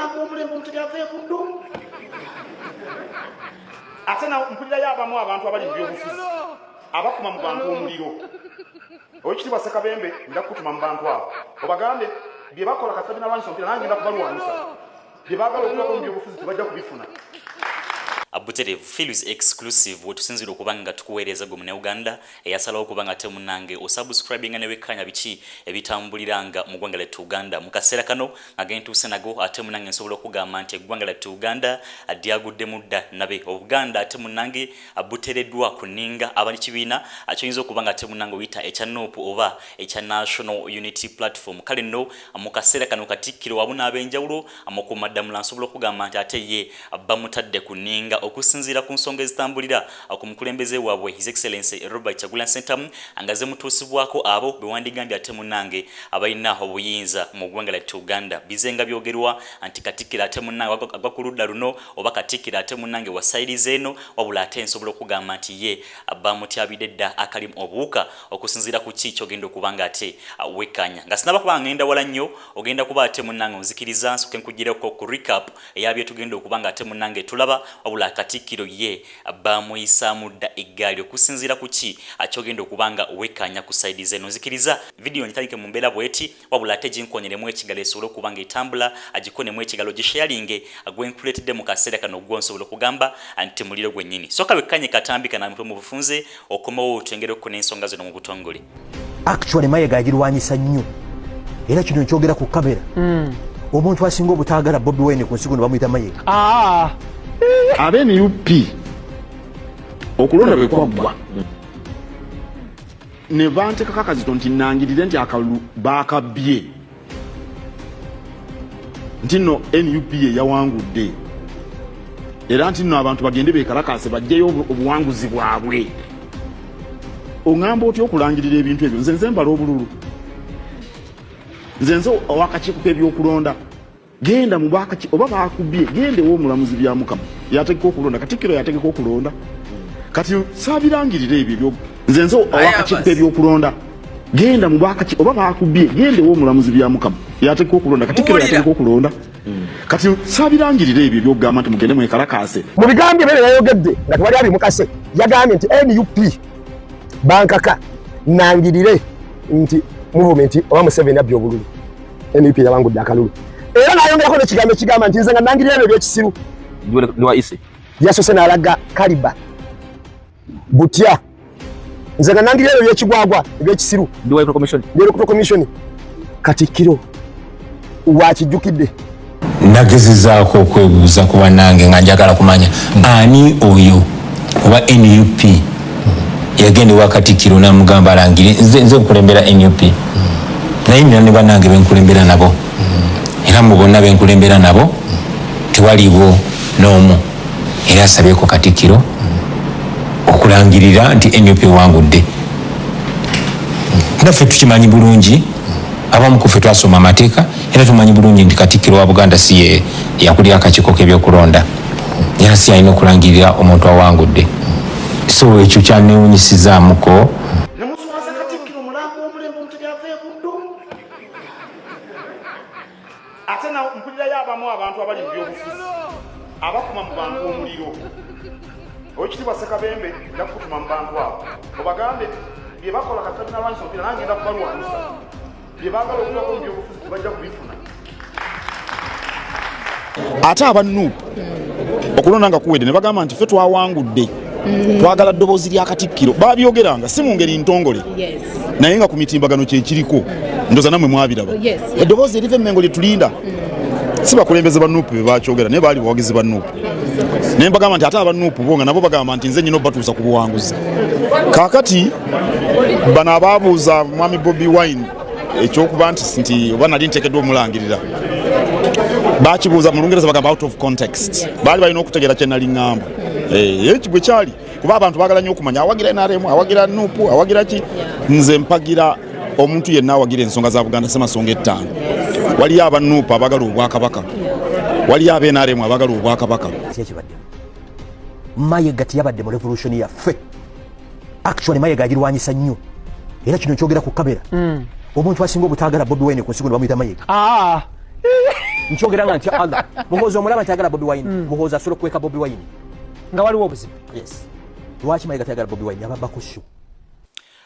mulambo omulembe omutegeave kundu ate na mpulira y'abamu abantu abali mu byobufuzi abakuma mu bantu omuliro Oweekitiibwa Ssekabembe nja kukutuma mu bantu abo obagambe bye bakola Kasabina Lwanyisa omupiira nange ngenda kubalwanyisa bye baagala okulako mu byobufuzi tebajja kubifuna. Abutere Phil's exclusive wetusinzira okubanga tukuweereza gwe mune Uganda eyasalawo okubanga temunange osubscribing ne wekanya biki ebitambuliranga mu ggwanga lyattu Uganda mu kaseera kano agentuse nago ate munange nsobola okugamba nti eggwanga lyattu Uganda adyagudde mudda nabe Obuganda ate munange abutereddwa kuninga abali kibiina akyinza okubanga temunange oyita ekya NUP oba ekya National Unity Platform kale nno mu kaseera kano Katikkiro wamu n'ab'enjawulo amukuumaddamula nsobola okugamba nti ate ye bamutadde kuninga okusinzira ku nsonga ezitambulira ku mukulembeze waabwe His Excellency Robert Kyagulanyi Ssentamu angaze mutuusibwako abo bewandigambye ate munange abalina obuyinza mu ggwanga lyattu Uganda bizenga byogerwa anti Katikkiro ate munange agwa ku ludda luno oba Katikkiro ate munange wasayiriza eno wabula ate nsobola okugamba nti ye bamutyabidde dda akalimu obuuka okusinzira ku ki kyogenda okubanga ate wekanya nga sinaba kuba ngenda wala nnyo ogenda kuba ate munange nzikiriza nsoke nkugireko ku recap eyabye tugenda okubanga ate munange tulaba wabula Katikkiro ye bamuyisaamu dda eggaali okusinziira ku ki akyogenda okubanga wekanya ku side zeno nzikiriza video nyitandike mu mbeera bweti wabula ate ginkonyeremu ekigalo esobola okubanga etambula agikonemu ekigalo gisharinge agwenkuleetedde mu kaseera kano gwonsobola okugamba nti muliro gwennyini soka wekanye katambika na mutwe mu bufunze okomawo otwengere okukona ensonga zino mu butongole. Actually Mayiga agirwanyisa nnyo era kino nkyogera ku kamera omuntu asinga obutaagala Bobi Wine ku nsi kuno bamuyita Mayiga. NUP okulonda bwe kwaggwa ne banteekako akazito nti nangirire nti akalulu baakabbye nti nno NUP ye yawangudde era nti nno abantu bagende beekalakaase bajjeyo obuwanguzi bwabwe. Oŋŋamba otya okulangirira ebintu ebyo? Nze mbala obululu, nze owakakiiko k'ebyokulonda genda mu bwakaki oba baakubye gende w'omulamuzi bya Mukama yategeka okulonda. Katikkiro yategeka okulonda kati saabirangirira ebyo nze owakakiiko k'ebyokulonda genda mu bwakaki oba baakubye gende w'omulamuzi bya Mukama yategeka okulonda. Katikkiro yategeka okulonda kati saabirangirira ebyo byokugamba nti mugende mwekalakaase. Mu bigambo ebyo yayogedde nga tewali abimukase yagambye nti NUP bankaka nangirire nti movement oba Museveni abbye obululu NUP yawangudde akalulu era nayongerako n'ekigambo ekigamba nti nze nga nangirira ebyo ebyekisiru niwa ise yasose n'alaga Kaliba butya nze nga nangirira ebyo ebyekigwagwa ebyekisiru ndiwa electoral commission Katikkiro wakijjukidde. Nagezezaako okwebuuza ku bannange nga njagala kumanya ani oyo oba NUP yagende wa Katikkiro namugamba alangire nze nkulembera NUP naye nina ne bannange benkulembera nabo era mu bonna benkulembera nabo tewaliwo n'omu era asabyeko Katikkiro okulangirira nti NUP wangudde. Naffe tukimanyi bulungi abamu ku ffe twasoma amateeka era tumanyi bulungi nti Katikkiro wa Buganda si ye yakulira akakiiko k'ebyokulonda era si alina okulangirira omuntu awangudde. So ekyo kyanewunyisizaamuko nemuswaza Katikkiro mulambo omulembe omutegeave kundu ate na mpulira y'abamu abantu abali mu byobufuzi abakuma mu bantu omuliro. Oweekitiibwa Ssekabembe nja kukutuma mu bantu abo obagambe bye bakola Kasabina Lwanyisa omupiira nange ngenda kubalwanyisa bye baagala okulako mu byobufuzi tebajja kubifuna. Ate aba NUP okulonda nga kuwedde ne bagamba nti ffe twawangudde twagala ddoboozi lya Katikkiro. Babyogeranga si mu ngeri ntongole naye nga ku mitimbagano kyekiriko ndoza nammwe mwabiraba eddoboozi eriva emmengo lyetulinda si bakulembeze ba NUP be bakyogera naye baali bawagizi ba NUP naye mbagamba nti ate aba NUP bo nga nabo bagamba nti nze nnyina obatuusa ku buwanguzi. Kaakati bano abaabuuza mwami Bobi Wine ekyokuba nti oba nali nteekeddwa omulangirira bakibuuza mu Lungereza bagamba out of context baali balina okutegeera kye nali ŋŋamba ekibwe kyali kuba abantu baagala nnyo okumanya awagira NRM awagira NUP awagira ki. Nze mpagira omuntu yenna awagira ensonga za Buganda semasonga ettaano. Waliyo aba NUP abagala obwakabaka waliyo aba NRM abagala obwakabaka. Mayiga tiyabadde mu revolution yaffe. Actually Mayiga agirwanyisa nnyo era kino nkyogera ku kamera omuntu asinga obutaagala Bobi Wine ku nsi kuno bamuyita Mayiga. nkyogera nti Allah muhoza omulaba tayagala Bobi Wine muhoza asobola okukweka Bobi Wine nga waliwo obuzibu. yes lwaki mayiga tayagala Bobi Wine ababa kushu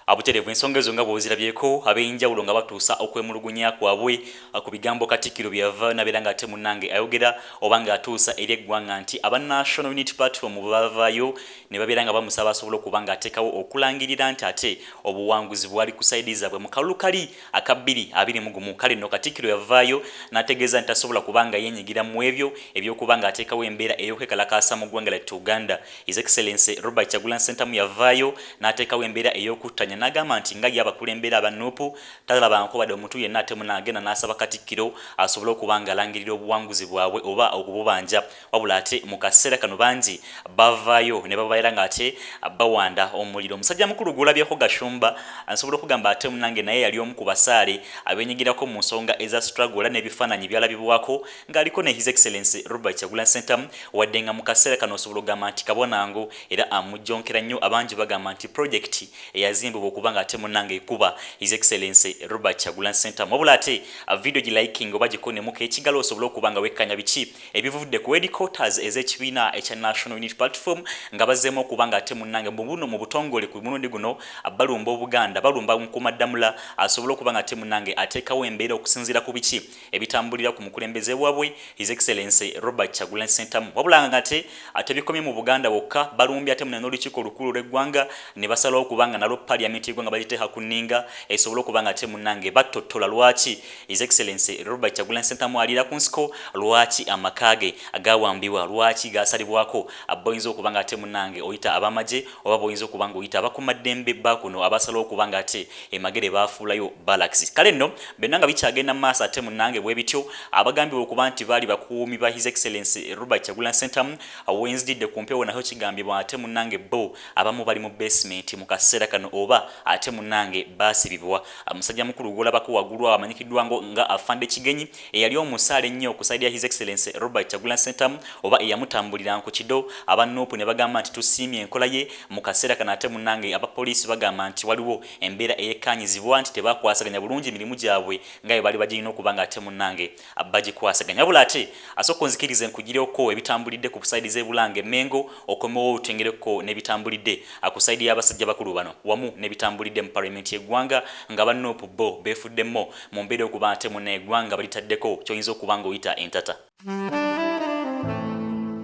abuterevu ensonga ezo nga bw'ozirabyeko ab'enjawulo nga batuusa okwemulugunya kwabwe ku bigambo Katikkiro byava nabeera ng'ate munnange ayogera oba ng'atuusa eri eggwanga nti aba National Unity Platform bavaayo ne babeera nga bamusaba asobola okuba ng'ateekawo okulangirira nti ate obuwanguzi bwali ku sayidi zaabwe mu kalulu kali aka 2021 kale nno Katikkiro yavaayo n'ategeeza nti tasobola kuba nga yenyigira mu ebyo eby'okuba ng'ateekawo embeera ey'okwekalakaasa mu ggwanga lyattu Uganda. His Excellency Robert Kyagulanyi Ssentamu yavaayo n'ateekawo embeera ey'okuttanya n'agamba nti nga y'abakulembera abanuupu talabangako badde omuntu yenna ate munagenda n'asaba Katikkiro asobole okuba ng'alangirira obuwanguzi bwabwe oba okububanja wabula ate mu kaseera kano bangi bavaayo ne babaera ng'ate bawanda omuliro. Omusajja mukulu gw'olabyeko Gashumba asobola okugamba ate munange naye yali omu ku basaale abenyigirako mu nsonga eza struggle n'ebifaananyi byalabibwako ng'aliko ne His Excellency Robert Kyagulanyi Ssentamu wadde nga mu kaseera kano osobola okugamba nti kabonango era amujjonkera nnyo abangi bagamba nti projekiti eyazimbibwa okuba ng'ate munange ekuba His Excellency Robert Kyagulanyi Ssentamu wabula ate video giliking oba gikonemuka ekigalo osobola okuba nga wekkanya biki ebivudde ku headquarters ez'ekibiina ekya National Unity Platform nga bazzeemu okuba ng'ate munange buno mu butongole ku mulundi guno balumba Obuganda balumba Nkumaddamula asobola okuba ng'ate munange ateekawo embeera okusinziira ku biki ebitambulira ku mukulembeze waabwe His Excellency Robert Kyagulanyi Ssentamu wabula ng'ate ate bikomye mu Buganda wokka balumbye ate munene olukiiko olukulu lw'eggwanga ne basalawo okuba nga nalwo parliament y'eggwanga baliteeka ku nninga esobola okuba ng'ate munange batottola lwaki His Excellency Robert Kyagulanyi Ssentamu aliira ku nsiko lwaki amakaage agawambibwa lwaki gasalibwako aboyinza okuba ng'ate munange oyita abamaje oba boyinza okuba nga oyita abakumaddembe bakuno abasalawo okuba ng'ate emagere baafuulayo barracks. Kale nno benna nga bikyagenda maaso ate munange bwe bityo abagambibwa okuba nti baali bakuumi ba His Excellency Robert Kyagulanyi Ssentamu Wednesday ku mpewo naho kigambibwa ate munange bo abamu bali mu basement mu kaseera kano oba ate munange basibibwa. Omusajja mukulu gw'olabako waggulu amanyikiddwa nga Afande Kigenyi eyali omusaale ennyo okusaidia His Excellency Robert Kyagulanyi Ssentamu oba eyamutambulira ku kido abanuupu ne bagamba nti tusiimye enkola ye mu kaseera kano ate munange abapoliisi bagamba nti waliwo embeera eyekkaanyizibwa nti tebakwasaganya bulungi emirimu gyabwe nga bwe bali bagirina okuba nga ate munange bagikwasaganya wabula ate asooka onzikirize nkugireko ebitambulidde ku saidi z'Ebulange Mengo okomewo otengereko n'ebitambulidde ku saidi y'abasajja bakulu bano wamu n'ebitambulidde mu parliament y'eggwanga nga bannuupu bo beefuddemo mu mbeera okuba ate munneeggwanga balitaddeko ky'oyinza okuba ng'oyita entata.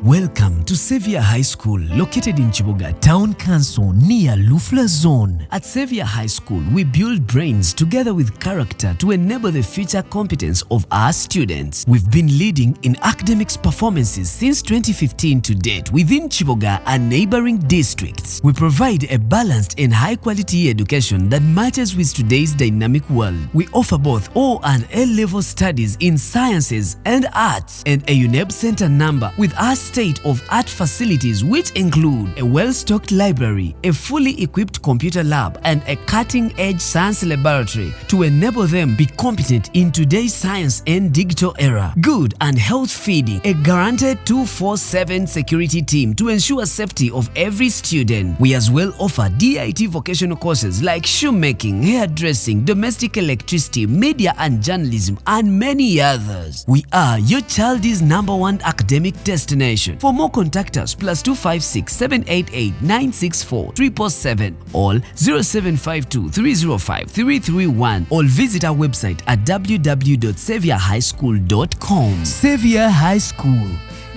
Welcome to Xavier High School, located in Chiboga Town Council near Lufla Zone. At Xavier High School, we build brains together with character to enable the future competence of our students. We've been leading in academics performances since 2015 to date within Chiboga and neighboring districts. We provide a balanced and high-quality education that matches with today's dynamic world. We offer both O and A-level studies in sciences and arts and a UNEB Center number with our state-of-art facilities which include a well-stocked library, a fully equipped computer lab, and a cutting-edge science laboratory to enable them be competent in today's science and digital era. Good and health feeding, a guaranteed 24/7 security team to ensure safety of every student. We as well offer DIT vocational courses like shoemaking, hairdressing, domestic electricity, media and journalism, and many others. We are your child's #1 academic destination. For more, contact us +256 788 964 777 or 0752 305 331 or visit our website at www.saviourhighschool.com. Xavier High School.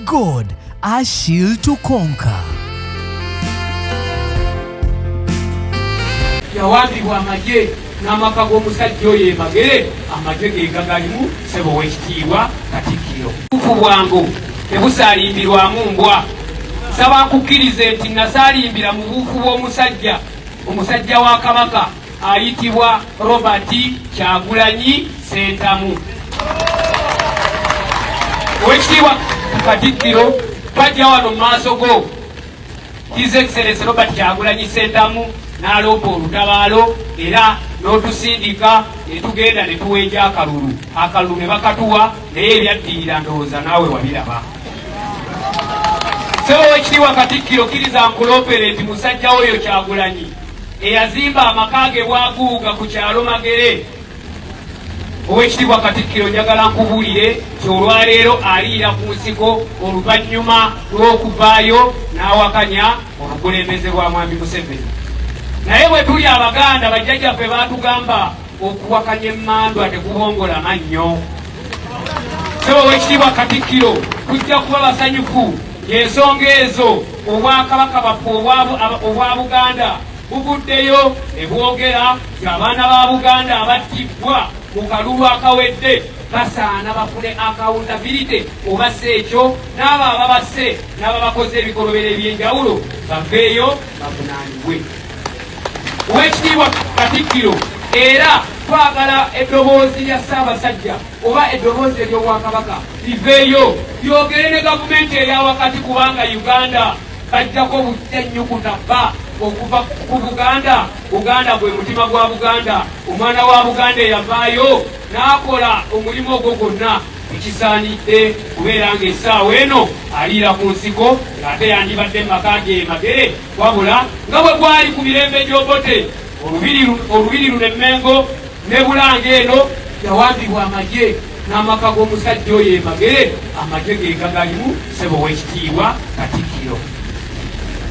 God, our shield to conquer. Yawambibwa amagye n'amaka g'omusajja oyo emagere amagye ge gagalimu ssebo w'ekitiibwa Katikkiro. Bufu bwangu tebusaalimbirwamu mbwa. Nsaba nkukkirize nti nasaalimbira mu buufu bw'omusajja omusajja wa Kabaka ayitibwa Robert Kyagulanyi Ssentamu. Owekitiibwa Katikkiro bajja wano mu maaso go His Excellency Robert Kyagulanyi Ssentamu n'alomba olutabaalo era n'otusindika ne tugenda ne tuweeja akalulu. Akalulu ne bakatuwa naye ebyaddirira ndowooza naawe wabiraba. So ekitiibwa Katikkiro kkiriza nkuloopere nti musajja oyo Kyagulanyi eyazimba amaka ge bwaguuga ku kyalo Magere Owekitiibwa Katikkiro njagala nkubuulire kyolwaleero aliira ku nsiko oluvannyuma lw'okuvaayo n'awakanya obukulembeze bwa mwami Museveni. Naye bwe tuli Abaganda bajjajjaffe baatugamba okuwakanya emmandwa tekubongola mannyo. Ssebo Owekitiibwa Katikkiro tujja kuba basanyufu ensonga ezo obwakabaka baffe obwa Buganda buvuddeyo ne bwogera nti abaana ba Buganda abattibwa mu kalulu akawedde basaana bafune accountability obassa ekyo n'abo ababasse n'ababakoze ebikolobero eby'enjawulo baveeyo bavunaanibwe. Owekitiibwa Katikkiro era twagala eddoboozi lya Ssaabasajja oba eddoboozi ery'Obwakabaka liveeyo lyogere ne gavumenti eyawakati kubanga Uganda bajjako bujjannyukuta bba okuva ku Buganda. Buganda gwe mutima gwa Buganda. Omwana wa Buganda eyavaayo n'akola omulimu ogwo gwonna ekisaanidde kubeera ng'essaawa eno aliira ku nsiko ng'ate yandibadde mu maka ge Magere, wabula nga bwe gwali ku mirembe gy'Obote olubiri luno Emmengo ne Bulange eno yawambibwa amagye n'amaka g'omusajja oyo Magere. Amagye ge gagalimu ssebo Owekitiibwa Katikkiro.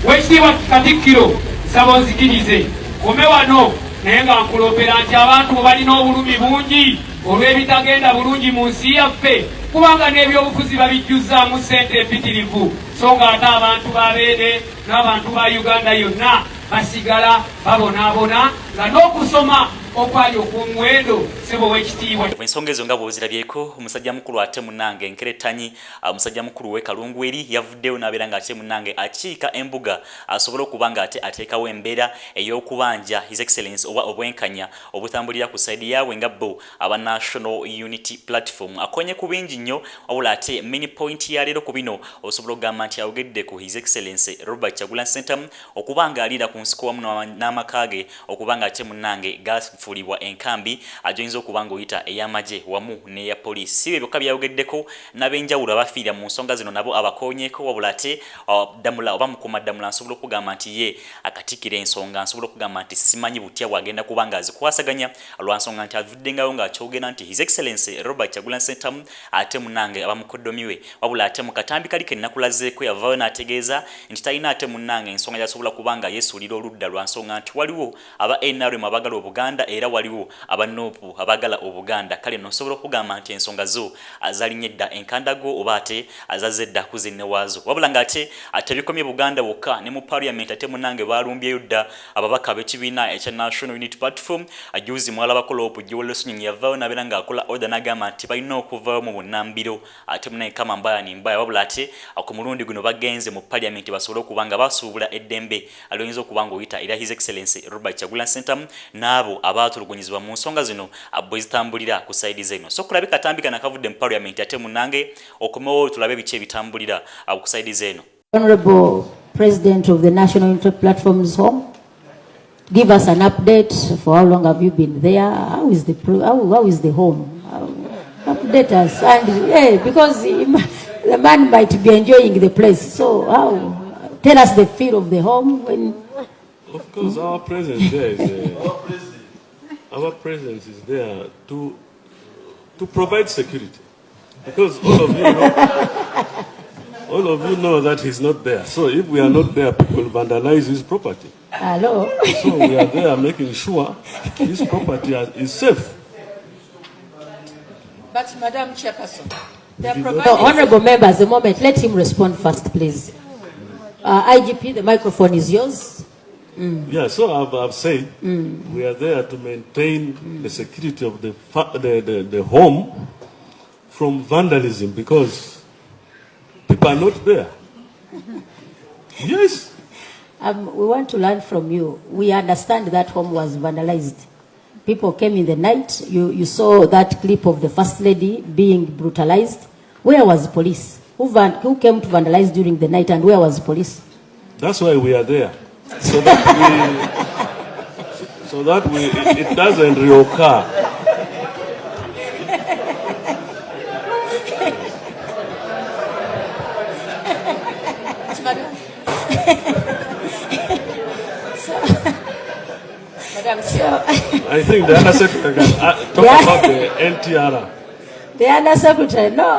Owekitiibwa Katikkiro nsaba onzikirize kome wano naye nga nkuloopera nti abantu balina obulumi bungi olw'ebitagenda bulungi mu nsi yaffe, kubanga n'ebyobufuzi babijjuzzaamu ssente empitirivu, so nga ate abantu b'Abeene n'abantu ba Uganda yonna basigala babonaabona nga n'okusoma okwali okw'omuwendo ssebo Owekitiibwa. Ensonga ezo nga bw'ozirabyeko, omusajja mukulu ate munnange Nkeretanyi, omusajja mukulu w'e Kalungweri yavuddeyo n'abeera ng'ate munnange akiika embuga asobole okuba ng'ate ateekawo embeera ey'okubanja His Excellency oba obwenkanya obutambulira ku sayidi yaabwe nga bo aba National Unity Platform. Akonye ku bingi nnyo, wabula ate mini point ya leero ku bino osobola okugamba nti ayogedde ku His Excellency Robert Kyagulanyi Ssentamu okuba ng'aliira ku nsiko wamu n'amaka ge okuba ng'ate munnange gafuulibwa enkambi ajoyinza okuba ng'oyita ey'amagye wamu n'eya poliisi. Si bye byokka byayogeddeko, n'ab'enjawulo abafiira mu nsonga zino nabo abakoonyeeko, wabula ate Damula oba Mukuma Damula nsobola okugamba nti ye akatikkira ensonga, nsobola okugamba nti simanyi butya bwagenda kuba ng'azikwasaganya lwa nsonga nti avuddengayo ng'akyogera nti His Excellency Robert Kyagulanyi Ssentamu ate munnange aba mukoddomi we, wabula ate mu katambi kali ke nnakulazeeko yavaayo n'ategeeza nti talina ate munnange ensonga gy'asobola kuba nga yeesuulira oludda lwa nsonga nti waliwo aba NRM abagala Obuganda era waliwo aba NUP abagala Obuganda. Kale nosobola okugamba nti ensonga zo azalinye dda enkandago oba ate azazze dda kuzinne waazo, wabula ng'ate bikomye Buganda wokka ne mu Parliament ate munnange balumbyeyo dda ababaka b'ekibiina ekya National Unity Platform. Ajuzi mwala bakola opujjo Lesunyinyi yavaayo n'abeera ng'akola order n'agamba nti balina okuvaayo mu bunnambiro ate munaye kama mbaya ni mbaya, wabula ate ku mulundi guno bagenze mu Parliament basobole okuba nga basuubula eddembe aliyinza okuba ng'oyita era His Excellency Robert Kyagulanyi Ssentamu n'abo abaatulugunyizibwa mu nsonga zino bwe zitambulira ku sayidi zeno. So kulabe katambi kana kavudde mu Parliament ate munnange okomewo tulabe biki ebitambulira ku sayidi zeno. Honorable President of the National Unity Platform's home, give us an update. For how long have you been there? How is the home? Update us, and because the man might be enjoying the place. So tell us the feel of the home when. Of course, our presence there is our presence is there to provide security, because all of you know that he's not there. So if we are not there, people vandalize his property. Hello. So we are there making sure his property is safe. But Madam Chairperson, honorable members, a moment. Let him respond first, please. IGP, the microphone is yours. Yeah, so I've said we are there to maintain the security of the home from vandalism, because people are not there. Yes. We want to learn from you. We understand that home was vandalized. People came in the night. You saw that clip of the First Lady being brutalized. Where was police? Who came to vandalize during the night, and where was police? That's why we are there. So that it doesn't reoccur. Madam I I think the Under Secretary can talk about the NTR. The Under Secretary, no.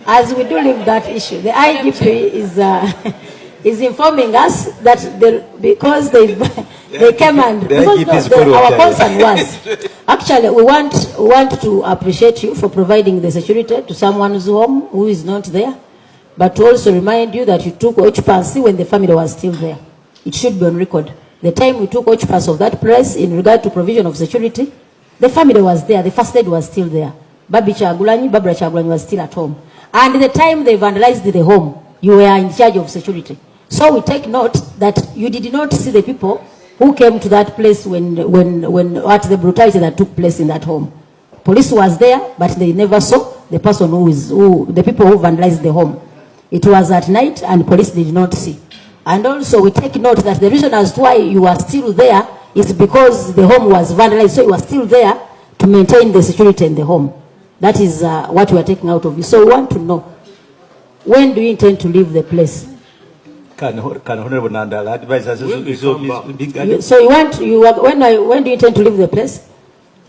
As we do leave that issue, the IGP is informing us that because they came and because our concern was actually we want to appreciate you for providing the security to someone's home who is not there, but to also remind you that you took occupancy when the family was still there. It should be on record. The time we took occupancy of that place in regard to provision of security, the family was there, the first lady was still there. Barbara Chagulanyi was still at home. And the time they vandalized the home, you were in charge of security. So we take note that you did not see the people who came to that place when at the brutality that took place in that home. Police was there, but they never saw the person the people who vandalized the home. It was at night and police did not see. And also we take note that the reason as to why you are still there is because the home was vandalized, so you are still there to maintain the security in the home. That is what we are taking out of you. So we want to know, when do you intend to leave the place? Can Honorable Nandala advise us? So when do you intend to leave the place?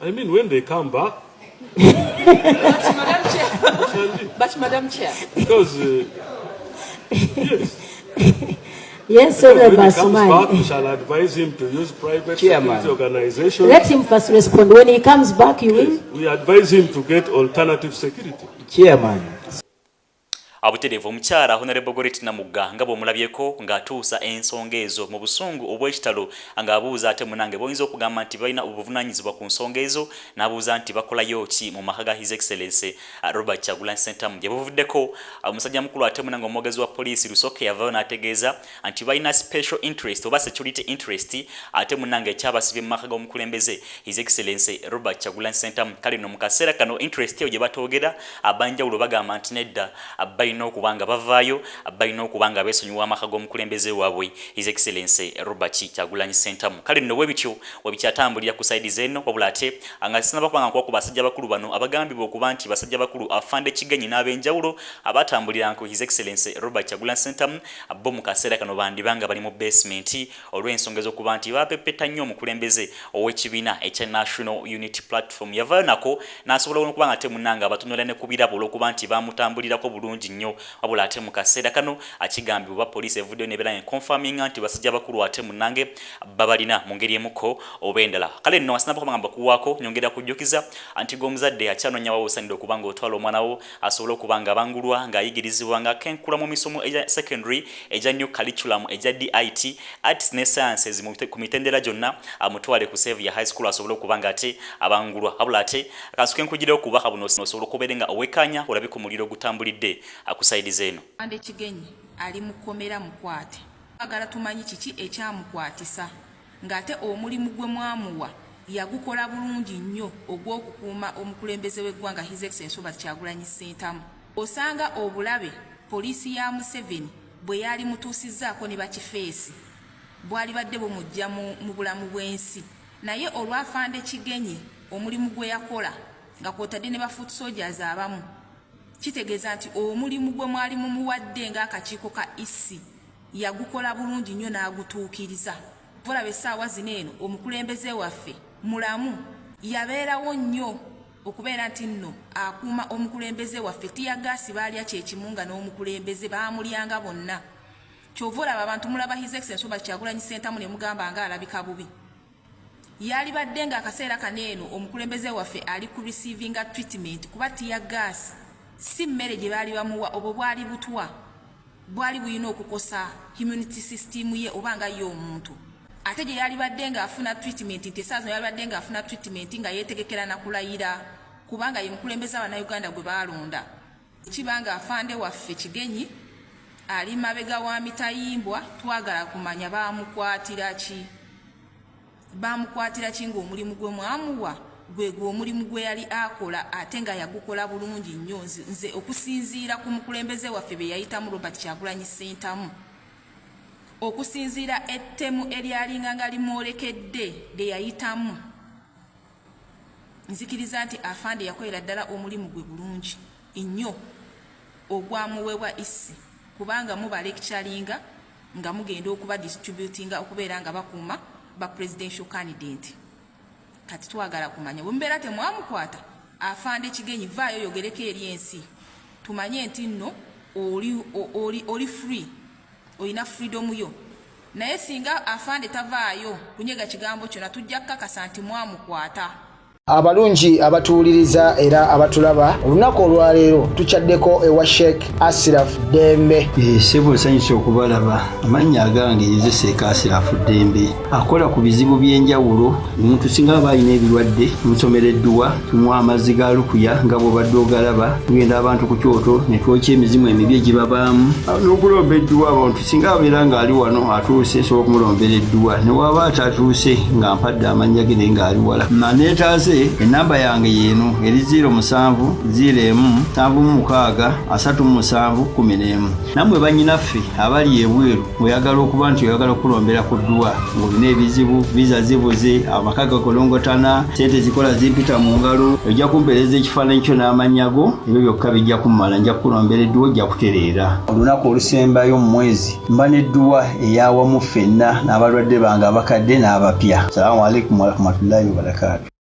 I mean, when they come back. But Madam Chair. Because, yes. Yes, so when he comes back, we shall advise him to use private security organizations. Let him first respond. When he comes back, you will? We advise him to get alternative security. Chairman. Abuterevu omukyala Honorable Goretti Namugga nga bw'omulabyeko ng'atuusa ensonga ezo mu busungu obw'ekitalo ng'abuuza ate munange boyinza okugamba nti balina obuvunaanyizibwa ku nsonga ezo n'abuuza nti bakolayo ki mu maka ga His Excellency Robert Kyagulanyi Ssentamu gye buvuddeko omusajja mukulu ate munange omwogezi wa poliisi Lusoke yavaayo n'ategeeza nti balina special interest oba security interest ate munange ekyabasibye mu maka g'omukulembeze His Excellency Robert Kyagulanyi Ssentamu kale no mu kaseera kano interest eyo gye batoogera abanjawulo bagamba nti nedda balina okubanga bavaayo balina okubanga beesonyiwa amaka g'omukulembeze waabwe His Excellency Robert Kyagulanyi Ssentamu kale nno bwebityo webikyatambulira ku saidi zeno wabula ate nga sinaba kubanga nkuwa ku basajja bakulu bano abagambibwa okuba nti basajja bakulu Afande Kigenyi n'ab'enjawulo abatambulira nku His Excellency Robert Kyagulanyi Ssentamu bo mu kaseera kano bandibanga bali mu basement olw'ensonga ez'okuba nti bapepeta nnyo omukulembeze ow'ekibiina ekya National Unity Platform yavaayo nako n'asobola okuba nga ate munnanga abatunula ne ku birabo olw'okuba nti bamutambulirako bulungi nnyo wabula ate mu kaseera kano akigambibwa poliisi evuddeyo n'ebeera confirming nti basajja bakulu ate munnange babalina mu ngeri emuko oba endala kale nno asinaba kubanga bakuwaako nyongera kujjukiza anti g'omuzadde akyanoonya wawosanidde okuba nga otwala omwana wo asobole okuba nga abangulwa ng'ayigirizibwa nga akenkula mu misomo egya secondary egya new curriculum egya DIT arts ne sciences ku mitendera gyonna amutwale ku Xavier High School asobole okuba nga ate abangulwa wabula ate akansuke nkugireho kubaka buno osobola okubeera nga owekanya olabe ku muliro gutambulidde akusaidi zeno Afande Kigenyi ali mukomera mukwate agala tumanyi kiki ekyamukwatisa ng'ate omulimu gwe mwamuwa yagukola bulungi nnyo ogw'okukuuma omukulembeze w'eggwanga His Excellency Robert Kyagulanyi Ssentamu osanga obulabe poliisi ya Museveni bwe yali mutuusizzaako ne bakifeesi bwali badde bumujja mu bulamu bw'ensi naye olw'Afande Kigenyi omulimu gwe yakola nga kwotadde ne ba foot soldiers abamu kitegeeza nti omulimu gwe mwali mumuwadde ng'akakiiko ka isi yagukola bulungi nnyo n'agutuukiriza vulaba essaawa zino eno omukulembeze waffe mulamu yabeerawo nnyo okubeera nti nno akuuma omukulembeze waffe tiyagaasi baalya kyekimu nga n'omukulembeze baamulyanga bonna kyova olaba abantu mulaba His Excellency Robert Kyagulanyi Ssentamu ne mugamba nga alabika bubi yali badde nga akaseera kaneeno omukulembeze waffe ali ku receivinga treatment kuba tiyagaasi si mmere gye baali bamuwa obwo bwali butwa bwali buyina okukosa immunity system ye oba nga ye omuntu ate gye yali badde nga afuna treatment nti esaazo yali badde nga afuna treatment nga yeetegekera na kulayira kubanga ye mukulembeze Abannayuganda gwe baalonda kibanga Afande waffe Kigenyi ali mabega wa mitayimbwa twagala kumanya baamukwatira ki ng'omulimu gwe mwamuwa gwe omulimu gwe yali akola ate nga yagukola bulungi nnyo nze okusinziira ku mukulembeze waffe be yayitamu Robert Kyagulanyi Ssentamu okusinziira ettemu eryalinga nga limwolekedde lye yayitamu nzikiriza nti Afande yakolera ddala omulimu gwe bulungi nnyo ogwamuweebwa isi kubanga muba lecturinga nga mugenda okuba distributinga okubeera nga bakuuma ba presidential candidate kati twagala kumanya bwe mbeera temwamukwata afande kigenyi vaayo yogereko eri ensi tumanye nti nno oli free olina freedom yo naye singa afande tavaayo kunyega kigambo kyonna tujja kukakasa nti mwamukwata. Abalungi abatuuliriza era abatulaba olunaku olwaleero tukyaddeko ewa Sheikh Ashraf Dembe. Sebo sanyusa okubalaba amannya agange Seeka Ashraf Dembe akola ku bizibu by'enjawulo omuntu singa aba alina ebirwadde musomereddwa tunywa amazzi ga lukuya nga bw'obadde ogalaba tugenda abantu ku kyoto ne twokya emizimu emibi egibabaamu n'okulomba edduwa abantu singa abeera ng'ali wano atuuse sobola okumulombera edduwa ne waba atatuuse nga mpadde amannya ge naye ng'ali wala maneetaase enamba yange yeno eri 0707363711 namwe banyinaffe abali ebweru oyagala okuba nti oyagala okulombera ku dduwa ng'olina ebizibu viza zibuze amaka gakolongotana sente zikola zimpita mu ngalo ojja kumpeereza ekifaananyi kyo n'amanyago ebyo byokka bijja kummala nja kukulombera edduwa ojja kutereera olunaku olusembayo mu mwezi mba n'edduwa eyawamu ffenna n'abalwadde bange abakadde n'abapya. Salaamu alaikum warahmatullahi wabarakatuh.